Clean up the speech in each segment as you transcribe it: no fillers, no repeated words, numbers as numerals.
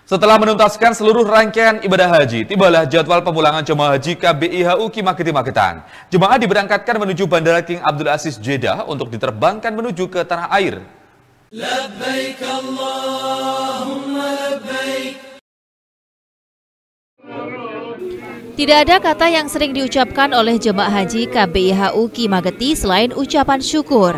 Setelah menuntaskan seluruh rangkaian ibadah haji, tibalah jadwal pemulangan jemaah haji KBIHU Ki Mageti Magetan. Jemaah diberangkatkan menuju Bandara King Abdul Aziz Jeddah untuk diterbangkan menuju ke tanah air. Labbaik Allahumma labbaik. Tidak ada kata yang sering diucapkan oleh jemaah haji KBIHU Ki Mageti selain ucapan syukur.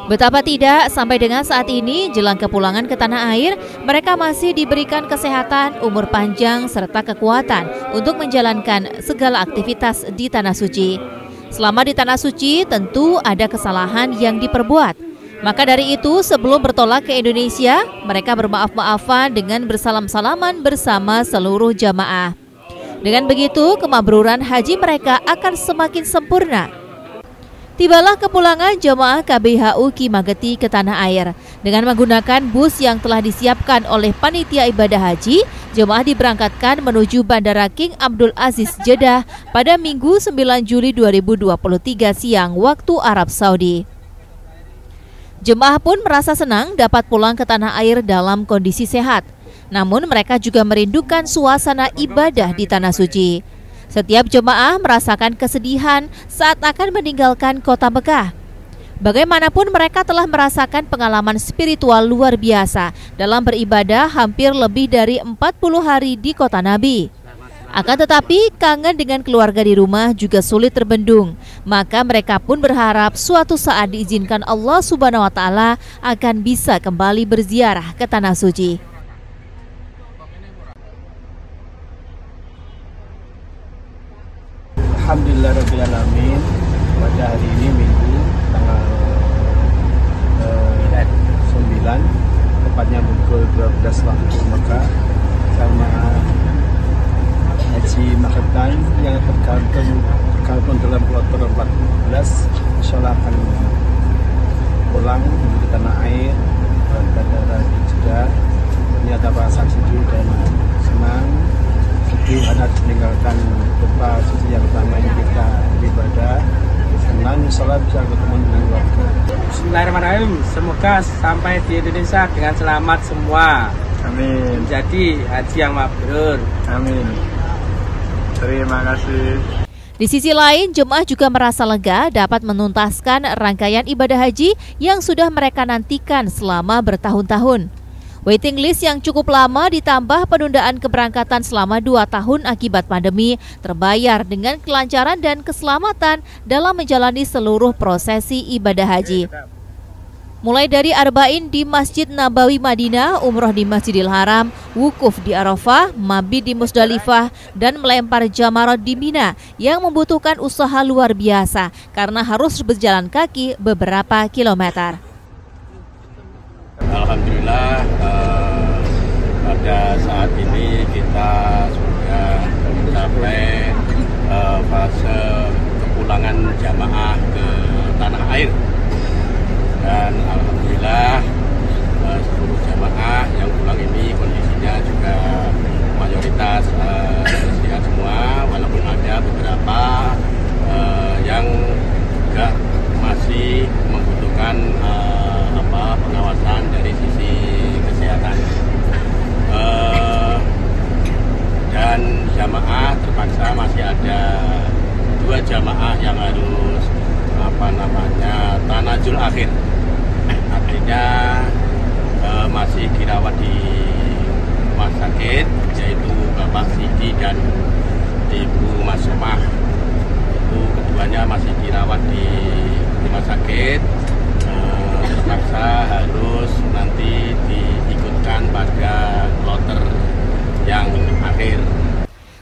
Betapa tidak, sampai dengan saat ini, jelang kepulangan ke tanah air, mereka masih diberikan kesehatan, umur panjang, serta kekuatan untuk menjalankan segala aktivitas di Tanah Suci. Selama di Tanah Suci, tentu ada kesalahan yang diperbuat. Maka dari itu, sebelum bertolak ke Indonesia, mereka bermaaf-maafan dengan bersalam-salaman bersama seluruh jamaah. Dengan begitu, kemabruran haji mereka akan semakin sempurna. Tibalah kepulangan jemaah KBIHU Ki Mageti ke tanah air. Dengan menggunakan bus yang telah disiapkan oleh panitia ibadah haji, jemaah diberangkatkan menuju Bandara King Abdul Aziz Jeddah pada Minggu 9 Juli 2023 siang waktu Arab Saudi. Jemaah pun merasa senang dapat pulang ke tanah air dalam kondisi sehat. Namun mereka juga merindukan suasana ibadah di Tanah Suci. Setiap jemaah merasakan kesedihan saat akan meninggalkan kota Mekah. Bagaimanapun mereka telah merasakan pengalaman spiritual luar biasa dalam beribadah hampir lebih dari 40 hari di kota Nabi. Akan tetapi kangen dengan keluarga di rumah juga sulit terbendung. Maka mereka pun berharap suatu saat diizinkan Allah Subhanahu wa Ta'ala akan bisa kembali berziarah ke Tanah Suci. Alhamdulillahirrahmanirrahim. Pada hari ini Minggu tanggal 9, tepatnya pukul 12 waktu Mekah, jamaah haji Magetan yang tergabung dalam kloter 14 insyaallah akan pulang menuju tanah air dan bandara di Jeddah. Ternyata perasaan sedih dan senang. Sedih karena meninggalkan tempat suci yang utama ini kita beribadah. Senang insyaallah bisa ketemu dengan keluarga. Bismillahirrahmanirrahim. Semoga sampai di Indonesia dengan selamat semua. Amin. Jadi haji yang mabrur. Amin. Terima kasih. Di sisi lain, jemaah juga merasa lega dapat menuntaskan rangkaian ibadah haji yang sudah mereka nantikan selama bertahun-tahun. Waiting list yang cukup lama ditambah penundaan keberangkatan selama 2 tahun akibat pandemi terbayar dengan kelancaran dan keselamatan dalam menjalani seluruh prosesi ibadah haji. Mulai dari arba'in di Masjid Nabawi Madinah, umroh di Masjidil Haram, wukuf di Arafah, mabit di Musdalifah, dan melempar jamarat di Mina yang membutuhkan usaha luar biasa karena harus berjalan kaki beberapa kilometer. Alhamdulillah pada saat ini kita sudah mencapai fase kepulangan jamaah ke tanah air. Dan alhamdulillah seluruh jamaah yang pulang ini kondisinya juga mayoritas sehat semua, walaupun ada beberapa yang juga masih membutuhkan pengawasan dari sisi kesehatan. Dan jamaah terpaksa masih ada 2 jamaah yang harus tanajul akhir. Artinya masih dirawat di rumah sakit, yaitu Bapak Sidi dan Ibu Masomah. Itu keduanya masih dirawat di rumah sakit. Terpaksa harus nanti diikutkan pada kloter yang akhir.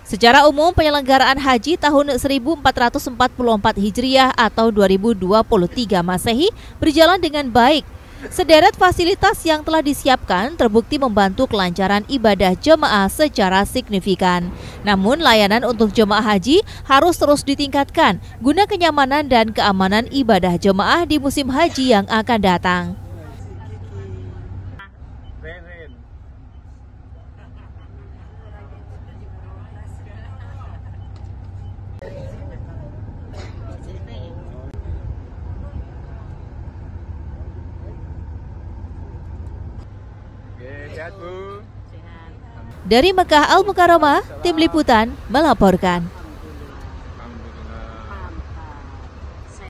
Secara umum, penyelenggaraan haji tahun 1444 Hijriah atau 2023 Masehi berjalan dengan baik. Sederet fasilitas yang telah disiapkan terbukti membantu kelancaran ibadah jemaah secara signifikan. Namun, layanan untuk jemaah haji harus terus ditingkatkan guna kenyamanan dan keamanan ibadah jemaah di musim haji yang akan datang. Sehat, Bu. Sehat. Dari Mekah Al Mukarramah, Tim Liputan melaporkan.